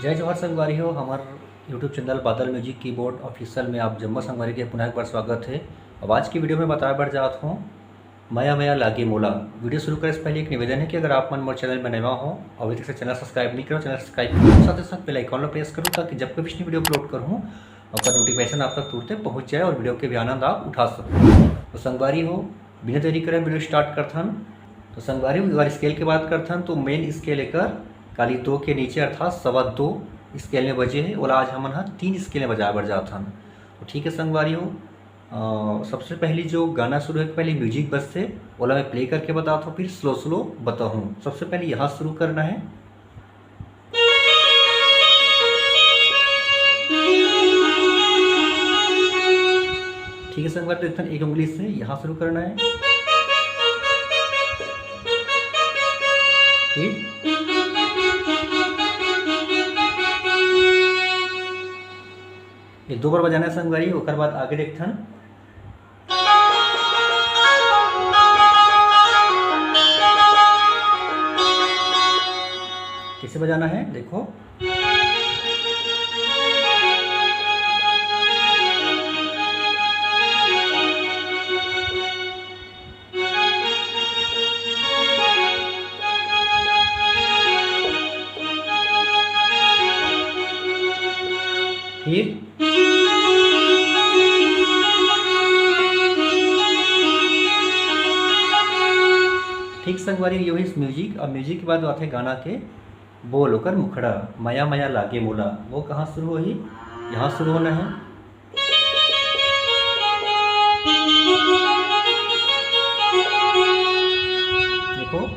जय जवाहर संगवारी हो हमार यूट्यूब चैनल बादल म्यूजिक कीबोर्ड ऑफिशियल में आप जम्मू संगवारी के पुनः एक बार स्वागत है। अब आज की वीडियो में बताया बढ़ जात हूँ मया मया लागे मोला। वीडियो शुरू करने से पहले एक निवेदन है कि अगर आप मन मोर चैनल में नया हो और अभी तक से चैनल सब्सक्राइब नहीं करो, चैनल सब्सक्राइब करो, साथ ही साथ बेल आइकॉन प्रेस करो ताकि जब कभी वीडियो अपलोड करूँ और नोटिफिकेशन आप तक तुरंत पहुँच जाए और वीडियो के भी आनंद आप उठा सको। तो संगवारी हो बिना देरी करें वीडियो स्टार्ट करथन। तो संगवारी हो अगर स्केल की बात करथन तो मेन स्केल लेकर काली 2 के नीचे अर्थात 2.25 स्केल में बजे है। ओला आज हमन 3 स्केल में बजाए बर जात हन। तो ठीक है संगवारी हो सबसे पहली जो गाना शुरू है पहले म्यूजिक बजते ओला मैं प्ले करके बताता हूँ, फिर स्लो स्लो बताऊँ। सबसे पहले यहाँ शुरू करना है। ठीक है संगवारी, तो एक उंगली से यहाँ शुरू करना है, फिर ये 2 बार बजाना है संगवारी। ओकर बाद आगे देखथन कैसे बजाना है, देखो। फिर ठीक संगवारी यही म्यूजिक। अब म्यूजिक के बाद आते गाना के बोल होकर मुखड़ा मया मया लागे मोला। वो कहाँ शुरू हो ही, यहाँ शुरू होना है। देखो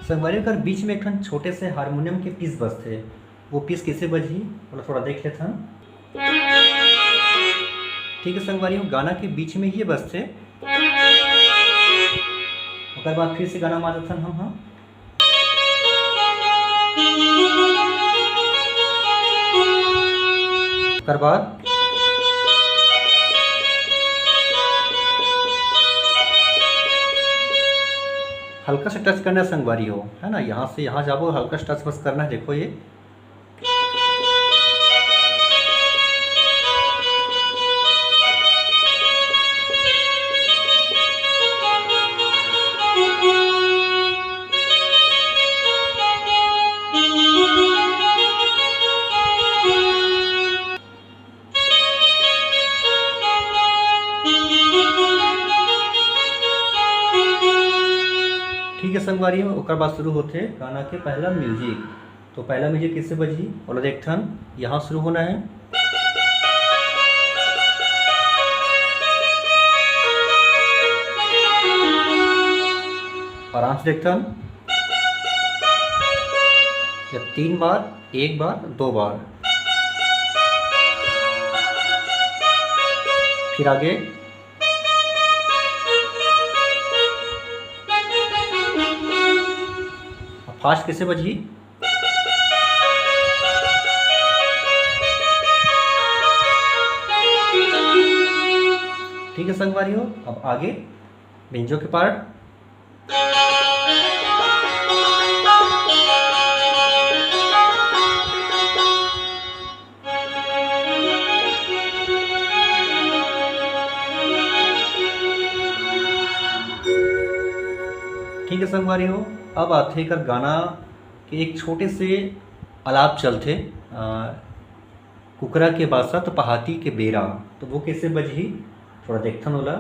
संगवारी अगर बीच में एक छोटे से हारमोनियम के पीस बजते, वो पीस कैसे बजी बोला थोड़ा देख लेते हैं। ठीक है संगवारी हो गाना के बीच में ही बजते, उसके बाद फिर से गाना मारते हम। हाँ उसके बाद हल्का से टच करना संगवारी हो, है ना। यहाँ से यहाँ जाओ, हल्का से टच बस करना है। देखो ये ठीक है संगवारी हो। ओकर बाद शुरू होते गाना के पहला म्यूजिक। तो पहला म्यूजिक किससे बजी बोला देखथन, यहाँ शुरू होना है। आराम से देखथन, या 3 बार, 1 बार, 2 बार, फिर आगे फास्ट कैसे बजी। ठीक है संगवारी हो। अब आगे बेंजो के पार्ट। ठीक है संगवारी हो। अब आते कर गाना के एक छोटे से आलाप चलते कुकरा के बासत पहाती के बेरा। तो वो कैसे बजी थोड़ा देखथन होला।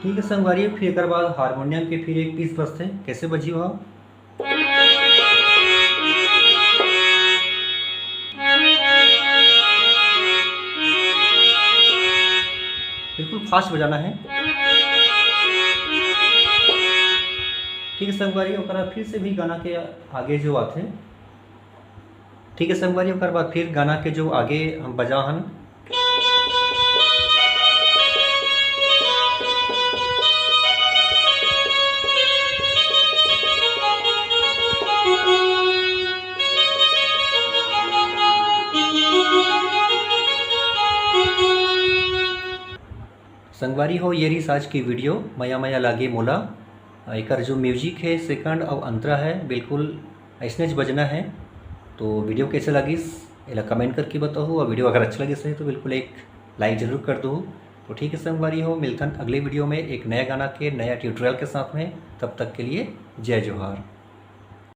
ठीक है संगवारी, फिर एक बाद हारमोनियम के फिर एक पीस बजते हैं, कैसे बजी हो? बिल्कुल फास्ट बजाना है। ठीक है संगवारी, फिर से भी गाना के आगे जो आते हैं। ठीक है संगवारी, बाद फिर गाना के जो आगे हम बजा हन। संगवारी हो, ये रही आज की वीडियो मया मया लागे मोला। एक जो म्यूजिक है सेकंड और अंतरा है, बिल्कुल ऐसने बजना है। तो वीडियो कैसे लगिस एला कमेंट करके बताओ, और वीडियो अगर अच्छा लगिस है तो बिल्कुल एक लाइक ज़रूर कर दो। तो ठीक है संगवारी हो, मिलता अगले वीडियो में एक नया गाना के नया ट्यूटोरियल के साथ में। तब तक के लिए जय जोहार।